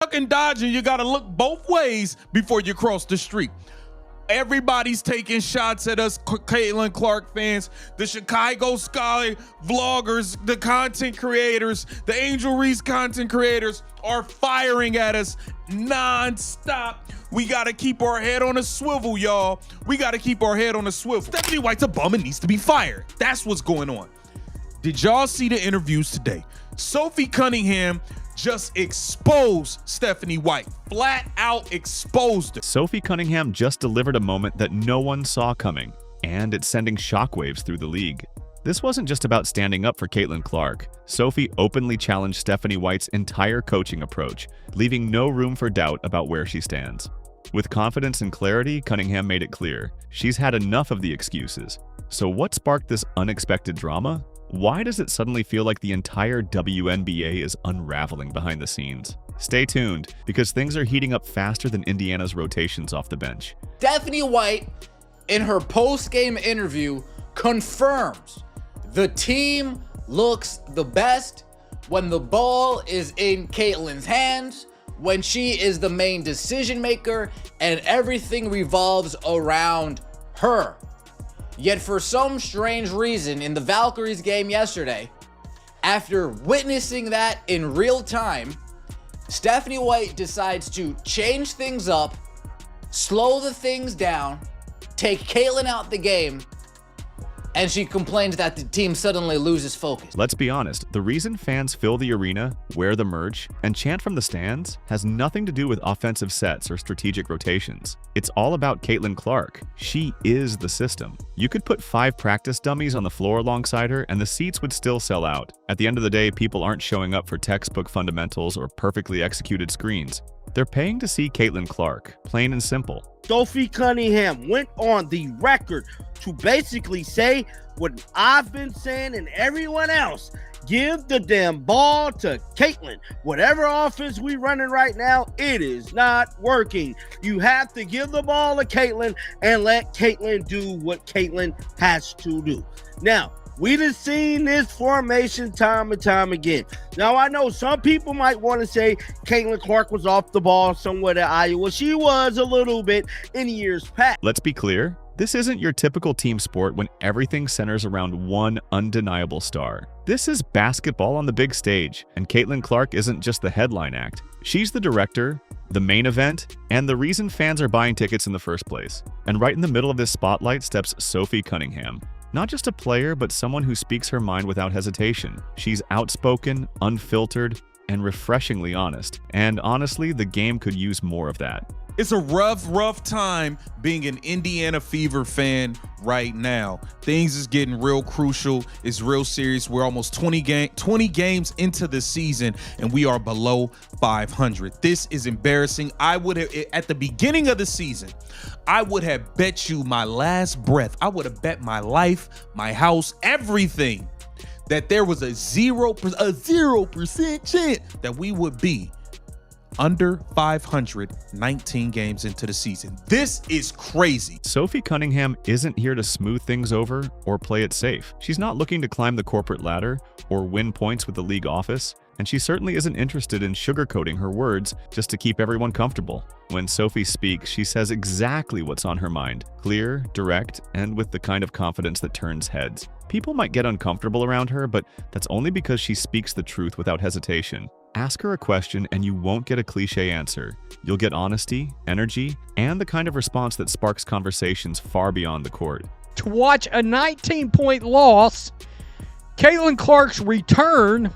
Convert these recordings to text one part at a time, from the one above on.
Ducking, dodging, you got to look both ways before you cross the street. Everybody's taking shots at us Caitlin Clark fans, the Chicago Sky vloggers, the content creators, the Angel Reese content creators are firing at us non-stop. We got to keep our head on a swivel, y'all. We got to keep our head on a swivel. Stephanie White's a bum and needs to be fired. That's what's going on. Did y'all see the interviews today? Sophie Cunningham just exposed Stephanie White, flat out exposed her. Sophie Cunningham just delivered a moment that no one saw coming, and it's sending shockwaves through the league. This wasn't just about standing up for Caitlin Clark. Sophie openly challenged Stephanie White's entire coaching approach, leaving no room for doubt about where she stands. With confidence and clarity, Cunningham made it clear she's had enough of the excuses. So what sparked this unexpected drama? Why does it suddenly feel like the entire WNBA is unraveling behind the scenes? Stay tuned, because things are heating up faster than Indiana's rotations off the bench. Stephanie White, in her post-game interview, confirms the team looks the best when the ball is in Caitlin's hands, when she is the main decision maker, and everything revolves around her. Yet for some strange reason in the Valkyries game yesterday, after witnessing that in real time, Stephanie White decides to change things up, slow the things down, take Caitlin out the game, and she complains that the team suddenly loses focus. Let's be honest, the reason fans fill the arena, wear the merch, and chant from the stands has nothing to do with offensive sets or strategic rotations. It's all about Caitlin Clark. She is the system. You could put 5 practice dummies on the floor alongside her and the seats would still sell out. At the end of the day, people aren't showing up for textbook fundamentals or perfectly executed screens. They're paying to see Caitlin Clark, plain and simple. Sophie Cunningham went on the record to basically say what I've been saying and everyone else. Give the damn ball to Caitlin. Whatever offense we running right now, it is not working. You have to give the ball to Caitlin and let Caitlin do what Caitlin has to do. Now, we done seen this formation time and time again. Now, I know some people might want to say Caitlin Clark was off the ball somewhat at Iowa. She was a little bit in years past. Let's be clear. This isn't your typical team sport when everything centers around one undeniable star. This is basketball on the big stage, and Caitlin Clark isn't just the headline act. She's the director, the main event, and the reason fans are buying tickets in the first place. And right in the middle of this spotlight steps Sophie Cunningham. Not just a player, but someone who speaks her mind without hesitation. She's outspoken, unfiltered, and refreshingly honest. And honestly, the game could use more of that. It's a rough time being an Indiana Fever fan right now. Things is getting real crucial. It's real serious. We're almost 20 games into the season, and we are below 500. This is embarrassing. I would have, at the beginning of the season, I would have bet you my last breath. I would have bet my life, my house, everything, that there was a 0% chance that we would be under 500 19 games into the season. This is crazy. Sophie Cunningham isn't here to smooth things over or play it safe. She's not looking to climb the corporate ladder or win points with the league office, and she certainly isn't interested in sugarcoating her words just to keep everyone comfortable. When Sophie speaks, she says exactly what's on her mind, clear, direct, and with the kind of confidence that turns heads. People might get uncomfortable around her, but that's only because she speaks the truth without hesitation. Ask her a question and you won't get a cliche answer. You'll get honesty, energy, and the kind of response that sparks conversations far beyond the court. To watch a 19-point loss, Caitlin Clark's return,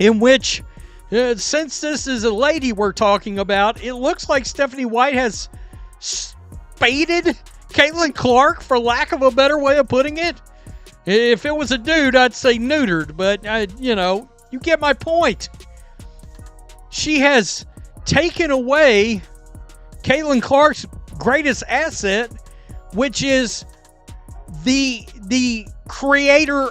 in which, since this is a lady we're talking about, it looks like Stephanie White has spaded Caitlin Clark, for lack of a better way of putting it. If it was a dude, I'd say neutered, but, you get my point. She has taken away Caitlin Clark's greatest asset, which is the creator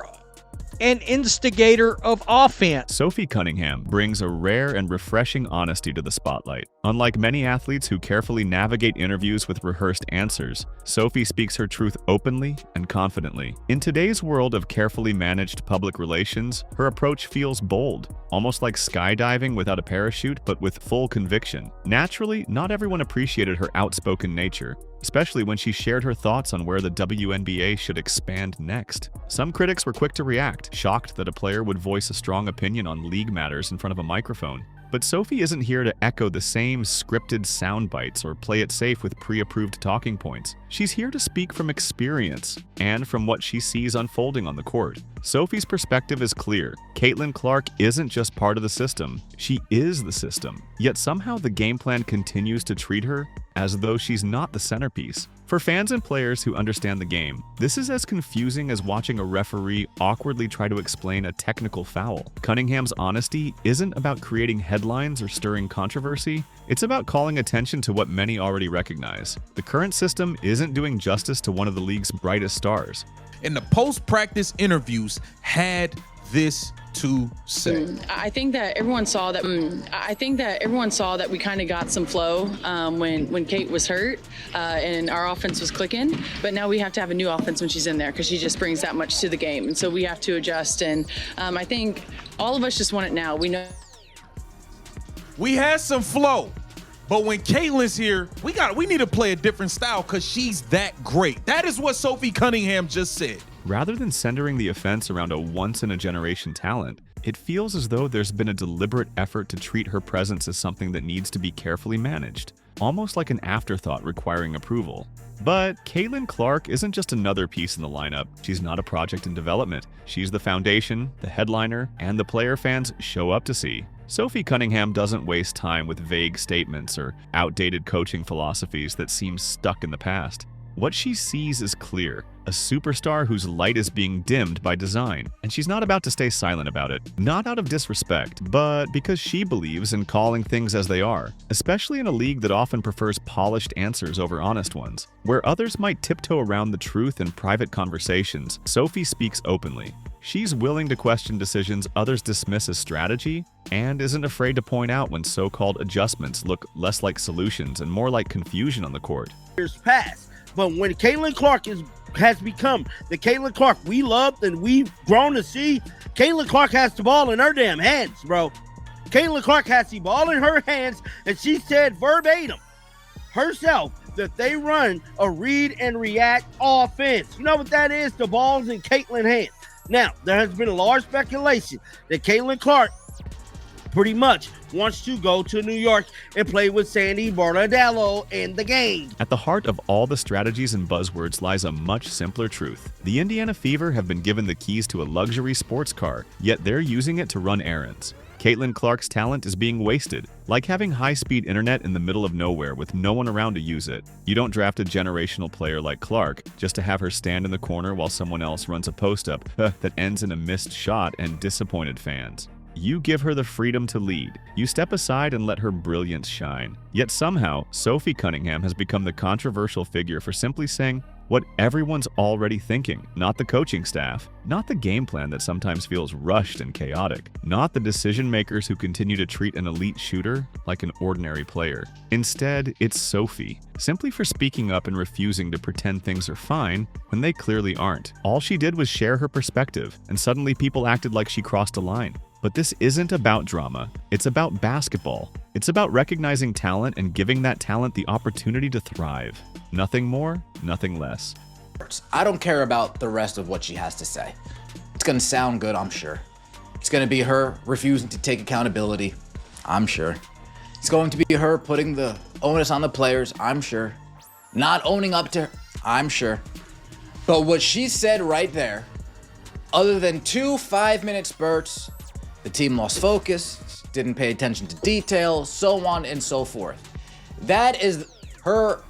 and instigator of offense. Sophie Cunningham brings a rare and refreshing honesty to the spotlight. Unlike many athletes who carefully navigate interviews with rehearsed answers, Sophie speaks her truth openly and confidently. In today's world of carefully managed public relations, her approach feels bold, almost like skydiving without a parachute but with full conviction. Naturally, not everyone appreciated her outspoken nature, especially when she shared her thoughts on where the WNBA should expand next. Some critics were quick to react, shocked that a player would voice a strong opinion on league matters in front of a microphone. But Sophie isn't here to echo the same scripted sound bites or play it safe with pre-approved talking points. She's here to speak from experience and from what she sees unfolding on the court. Sophie's perspective is clear. Caitlin Clark isn't just part of the system, she is the system. Yet somehow the game plan continues to treat her as though she's not the centerpiece. For fans and players who understand the game, this is as confusing as watching a referee awkwardly try to explain a technical foul. Cunningham's honesty isn't about creating headlines or stirring controversy, it's about calling attention to what many already recognize. The current system isn't doing justice to one of the league's brightest stars. And the post-practice interviews had this to say. I think that everyone saw that. We kind of got some flow when Kate was hurt and our offense was clicking. But now we have to have a new offense when she's in there because she just brings that much to the game, and so we have to adjust. And I think all of us just want it now. We know We had some flow, but when Caitlin's here, we need to play a different style because she's that great. That is what Sophie Cunningham just said. Rather than centering the offense around a once-in-a-generation talent, it feels as though there's been a deliberate effort to treat her presence as something that needs to be carefully managed, almost like an afterthought requiring approval. But Caitlin Clark isn't just another piece in the lineup. She's not a project in development. She's the foundation, the headliner, and the player fans show up to see. Sophie Cunningham doesn't waste time with vague statements or outdated coaching philosophies that seem stuck in the past. What she sees is clear, a superstar whose light is being dimmed by design, and she's not about to stay silent about it. Not out of disrespect, but because she believes in calling things as they are, especially in a league that often prefers polished answers over honest ones. Where others might tiptoe around the truth in private conversations, Sophie speaks openly. She's willing to question decisions others dismiss as strategy, and isn't afraid to point out when so-called adjustments look less like solutions and more like confusion on the court. Years past. But when Caitlin Clark has become the Caitlin Clark we loved and we've grown to see, Caitlin Clark has the ball in her damn hands, bro. Caitlin Clark has the ball in her hands, and she said verbatim herself that they run a read and react offense. You know what that is? The ball's in Caitlin's hands. Now, there has been a large speculation that Caitlin Clark pretty much wants to go to New York and play with Sandy Bernardello in the game. At the heart of all the strategies and buzzwords lies a much simpler truth. The Indiana Fever have been given the keys to a luxury sports car, yet they're using it to run errands. Caitlin Clark's talent is being wasted, like having high-speed internet in the middle of nowhere with no one around to use it. You don't draft a generational player like Clark just to have her stand in the corner while someone else runs a post-up that ends in a missed shot and disappointed fans. You give her the freedom to lead. You step aside and let her brilliance shine. Yet somehow, Sophie Cunningham has become the controversial figure for simply saying what everyone's already thinking. Not the coaching staff, not the game plan that sometimes feels rushed and chaotic, not the decision makers who continue to treat an elite shooter like an ordinary player. Instead, it's Sophie, simply for speaking up and refusing to pretend things are fine when they clearly aren't. All she did was share her perspective, and suddenly people acted like she crossed a line. But this isn't about drama, it's about basketball. It's about recognizing talent and giving that talent the opportunity to thrive. Nothing more, nothing less. I don't care about the rest of what she has to say. It's gonna sound good, I'm sure. It's gonna be her refusing to take accountability, I'm sure. It's going to be her putting the onus on the players, I'm sure. Not owning up to her, I'm sure. But what she said right there, other than 2 5-minute spurts, the team lost focus, didn't pay attention to detail, so on and so forth. That is her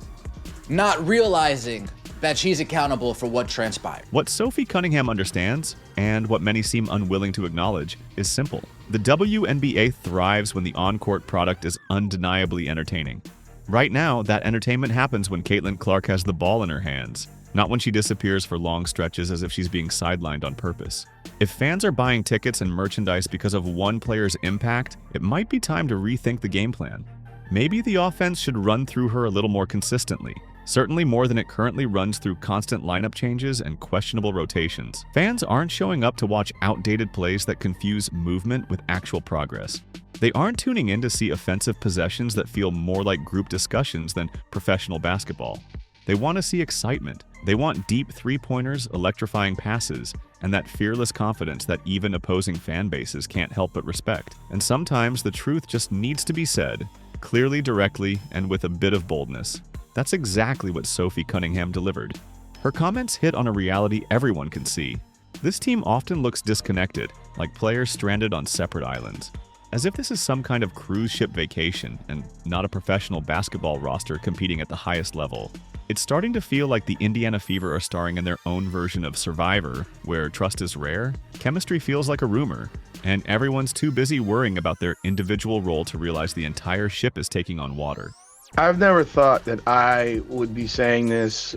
not realizing that she's accountable for what transpired. What Sophie Cunningham understands, and what many seem unwilling to acknowledge, is simple. The WNBA thrives when the on-court product is undeniably entertaining. Right now, that entertainment happens when Caitlin Clark has the ball in her hands. Not when she disappears for long stretches as if she's being sidelined on purpose. If fans are buying tickets and merchandise because of one player's impact, it might be time to rethink the game plan. Maybe the offense should run through her a little more consistently. Certainly more than it currently runs through constant lineup changes and questionable rotations. Fans aren't showing up to watch outdated plays that confuse movement with actual progress. They aren't tuning in to see offensive possessions that feel more like group discussions than professional basketball. They want to see excitement. They want deep three-pointers, electrifying passes, and that fearless confidence that even opposing fan bases can't help but respect. And sometimes the truth just needs to be said, clearly, directly, and with a bit of boldness. That's exactly what Sophie Cunningham delivered. Her comments hit on a reality everyone can see. This team often looks disconnected, like players stranded on separate islands. As if this is some kind of cruise ship vacation and not a professional basketball roster competing at the highest level. It's starting to feel like the Indiana Fever are starring in their own version of Survivor, where trust is rare, chemistry feels like a rumor, and everyone's too busy worrying about their individual role to realize the entire ship is taking on water. I've never thought that I would be saying this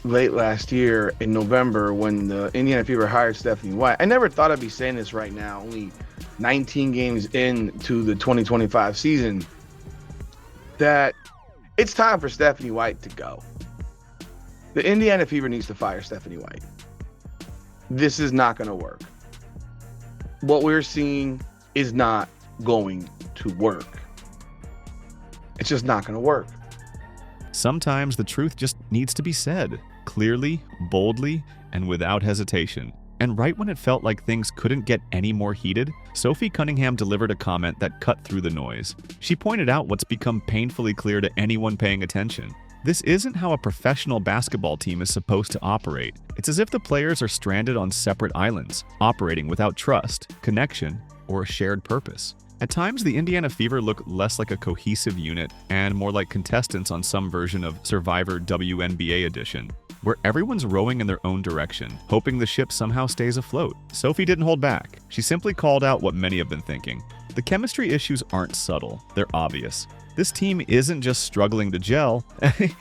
late last year in November when the Indiana Fever hired Stephanie White. I never thought I'd be saying this right now, only 19 games into the 2025 season, that it's time for Stephanie White to go. The Indiana Fever needs to fire Stephanie White. This is not going to work. What we're seeing is not going to work. It's just not going to work. Sometimes the truth just needs to be said, clearly, boldly, and without hesitation. And right when it felt like things couldn't get any more heated, Sophie Cunningham delivered a comment that cut through the noise. She pointed out what's become painfully clear to anyone paying attention. This isn't how a professional basketball team is supposed to operate. It's as if the players are stranded on separate islands, operating without trust, connection, or a shared purpose. At times, the Indiana Fever look less like a cohesive unit and more like contestants on some version of Survivor Wnba edition, where everyone's rowing in their own direction, hoping the ship somehow stays afloat. Sophie didn't hold back. She simply called out what many have been thinking. The chemistry issues aren't subtle, they're obvious. This team isn't just struggling to gel,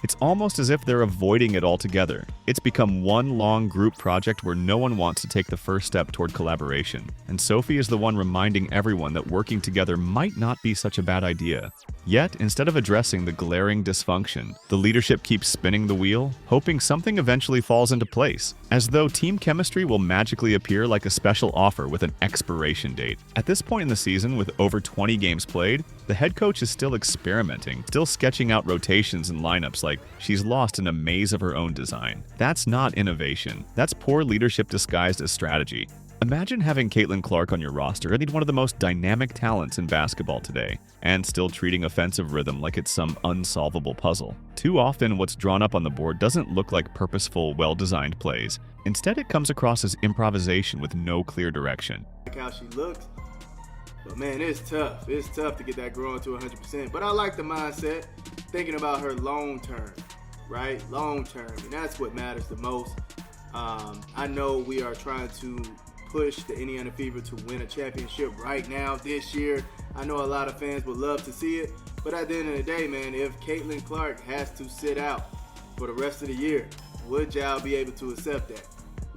it's almost as if they're avoiding it altogether. It's become one long group project where no one wants to take the first step toward collaboration. And Sophie is the one reminding everyone that working together might not be such a bad idea. Yet, instead of addressing the glaring dysfunction, the leadership keeps spinning the wheel, hoping something eventually falls into place, as though team chemistry will magically appear like a special offer with an expiration date. At this point in the season, with over 20 games played, the head coach is still experimenting, still sketching out rotations and lineups like she's lost in a maze of her own design. That's not innovation. That's poor leadership disguised as strategy. Imagine having Caitlin Clark on your roster and one of the most dynamic talents in basketball today, and still treating offensive rhythm like it's some unsolvable puzzle. Too often, what's drawn up on the board doesn't look like purposeful, well-designed plays. Instead, it comes across as improvisation with no clear direction. Like how she looks, but man, it's tough. It's tough to get that growing to 100%. But I like the mindset, thinking about her long term, right? Long term, and that's what matters the most. I know we are trying to push the Indiana Fever to win a championship right now this year. I know a lot of fans would love to see it, but at the end of the day, man, if Caitlin Clark has to sit out for the rest of the year, would y'all be able to accept that?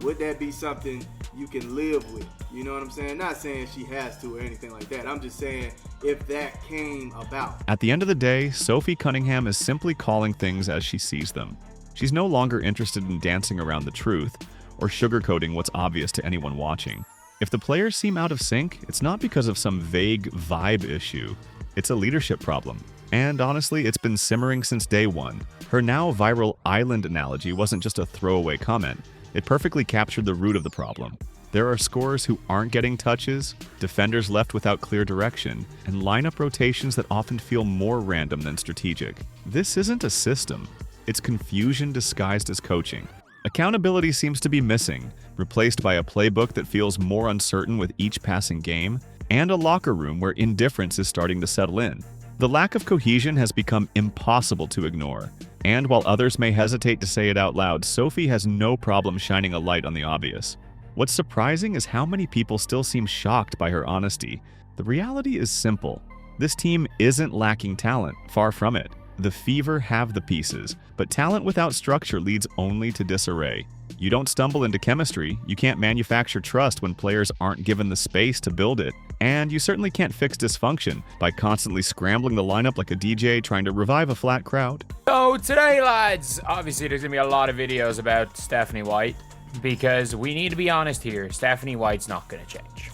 Would that be something you can live with? You know what I'm saying? Not saying she has to or anything like that. I'm just saying if that came about. At the end of the day, Sophie Cunningham is simply calling things as she sees them. She's no longer interested in dancing around the truth or sugarcoating what's obvious to anyone watching. If the players seem out of sync, it's not because of some vague vibe issue. It's a leadership problem. And honestly, it's been simmering since day one. Her now viral island analogy wasn't just a throwaway comment. It perfectly captured the root of the problem. There are scorers who aren't getting touches, defenders left without clear direction, and lineup rotations that often feel more random than strategic. This isn't a system. It's confusion disguised as coaching. Accountability seems to be missing, replaced by a playbook that feels more uncertain with each passing game, and a locker room where indifference is starting to settle in. The lack of cohesion has become impossible to ignore, and while others may hesitate to say it out loud, Sophie has no problem shining a light on the obvious. What's surprising is how many people still seem shocked by her honesty. The reality is simple. This team isn't lacking talent, far from it. The Fever have the pieces, but talent without structure leads only to disarray. You don't stumble into chemistry, you can't manufacture trust when players aren't given the space to build it, and you certainly can't fix dysfunction by constantly scrambling the lineup like a DJ trying to revive a flat crowd. So today, lads, obviously there's going to be a lot of videos about Stephanie White, because we need to be honest here, Stephanie White's not going to change.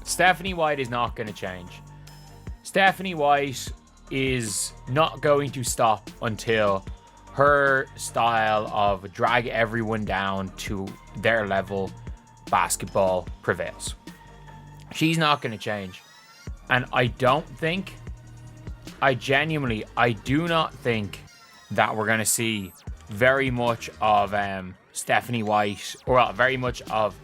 Stephanie White is not going to change. Stephanie White is not going to stop until her style of drag everyone down to their level basketball prevails. She's not going to change. And I do not think that we're going to see very much of Stephanie White, or very much of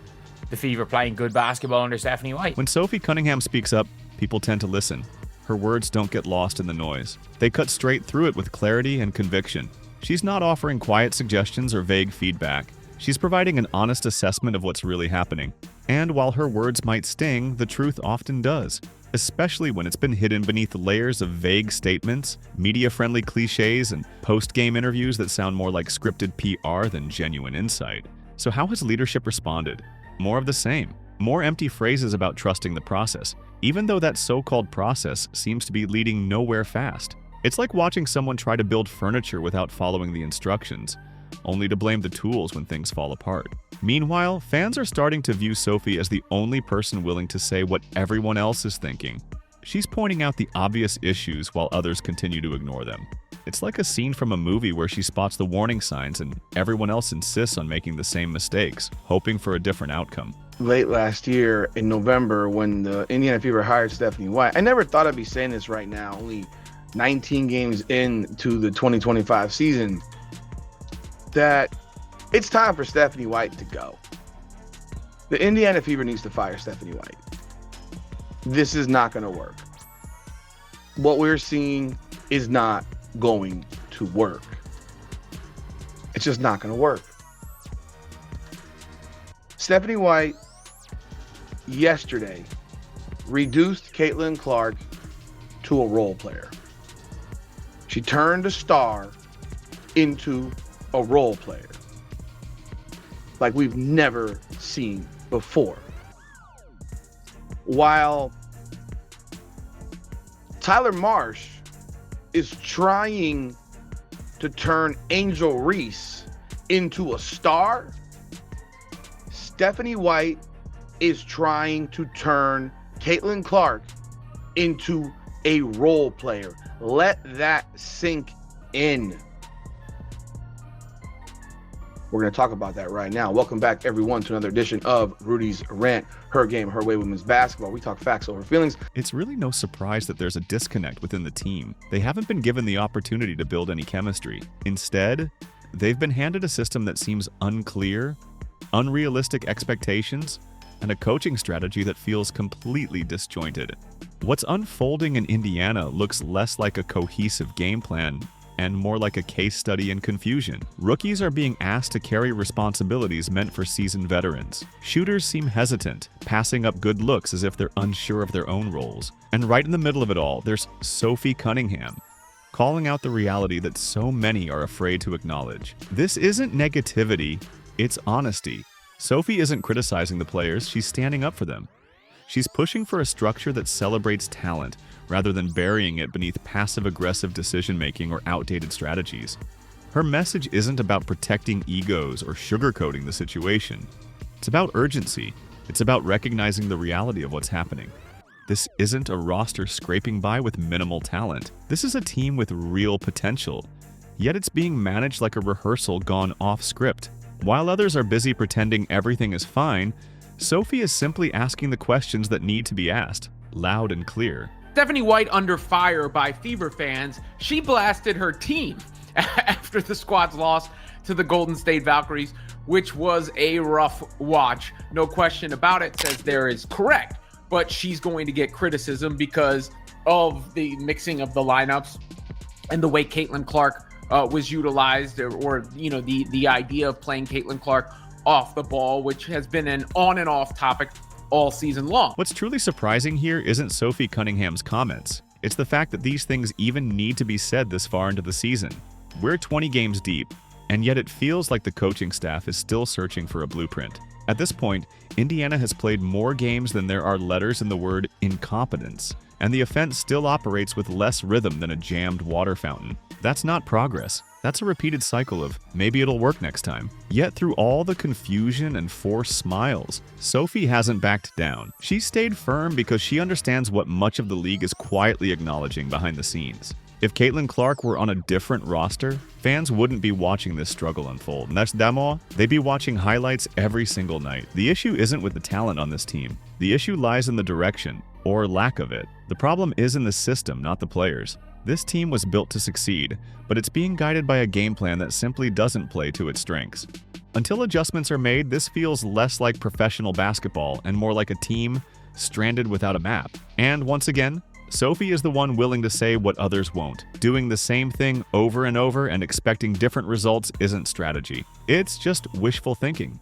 the Fever playing good basketball under Stephanie White. When Sophie Cunningham speaks up, people tend to listen. Her words don't get lost in the noise. They cut straight through it with clarity and conviction. She's not offering quiet suggestions or vague feedback. She's providing an honest assessment of what's really happening. And while her words might sting, the truth often does, especially when it's been hidden beneath layers of vague statements, media-friendly cliches, and post-game interviews that sound more like scripted PR than genuine insight. So how has leadership responded? More of the same. More empty phrases about trusting the process, even though that so-called process seems to be leading nowhere fast. It's like watching someone try to build furniture without following the instructions, only to blame the tools when things fall apart. Meanwhile, fans are starting to view Sophie as the only person willing to say what everyone else is thinking. She's pointing out the obvious issues while others continue to ignore them. It's like a scene from a movie where she spots the warning signs and everyone else insists on making the same mistakes, hoping for a different outcome. Late last year in November, when the Indiana Fever hired Stephanie White, I never thought I'd be saying this right now, only 19 games into the 2025 season, that it's time for Stephanie White to go. The Indiana Fever needs to fire Stephanie White. This is not going to work. What we're seeing is not going to work. It's just not going to work. Stephanie White yesterday reduced Caitlin Clark to a role player. She turned a star into a role player like we've never seen before. While Tyler Marsh is trying to turn Angel Reese into a star, Stephanie White is trying to turn Caitlin Clark into a role player. Let that sink in. We're going to talk about that right now. Welcome back, everyone, to another edition of Rudy's Rant, Her Game, Her Way Women's Basketball. We talk facts over feelings. It's really no surprise that there's a disconnect within the team. They haven't been given the opportunity to build any chemistry. Instead, they've been handed a system that seems unclear, unrealistic expectations, and a coaching strategy that feels completely disjointed. What's unfolding in Indiana looks less like a cohesive game plan and more like a case study in confusion. Rookies are being asked to carry responsibilities meant for seasoned veterans. Shooters seem hesitant, passing up good looks as if they're unsure of their own roles. And right in the middle of it all, there's Sophie Cunningham, calling out the reality that so many are afraid to acknowledge. This isn't negativity, it's honesty. Sophie isn't criticizing the players, she's standing up for them. She's pushing for a structure that celebrates talent, rather than burying it beneath passive-aggressive decision-making or outdated strategies. Her message isn't about protecting egos or sugarcoating the situation. It's about urgency. It's about recognizing the reality of what's happening. This isn't a roster scraping by with minimal talent. This is a team with real potential. Yet it's being managed like a rehearsal gone off script. While others are busy pretending everything is fine, Sophie is simply asking the questions that need to be asked, loud and clear. Stephanie White under fire by Fever fans. She blasted her team after the squad's loss to the Golden State Valkyries, which was a rough watch. No question about it, says there is correct. But she's going to get criticism because of the mixing of the lineups and the way Caitlin Clark was utilized, or the idea of playing Caitlin Clark off the ball, which has been an on and off topic all season long. What's truly surprising here isn't Sophie Cunningham's comments. It's the fact that these things even need to be said this far into the season. We're 20 games deep, and yet it feels like the coaching staff is still searching for a blueprint. At this point, Indiana has played more games than there are letters in the word incompetence, and the offense still operates with less rhythm than a jammed water fountain. That's not progress. That's a repeated cycle of maybe it'll work next time. Yet through all the confusion and forced smiles, Sophie hasn't backed down. She stayed firm because she understands what much of the league is quietly acknowledging behind the scenes. If Caitlin Clark were on a different roster, fans wouldn't be watching this struggle unfold. They'd be watching highlights every single night. The issue isn't with the talent on this team. The issue lies in the direction, or lack of it. The problem is in the system, not the players. This team was built to succeed, but it's being guided by a game plan that simply doesn't play to its strengths. Until adjustments are made, this feels less like professional basketball and more like a team stranded without a map. And once again, Sophie is the one willing to say what others won't. Doing the same thing over and over and expecting different results isn't strategy. It's just wishful thinking.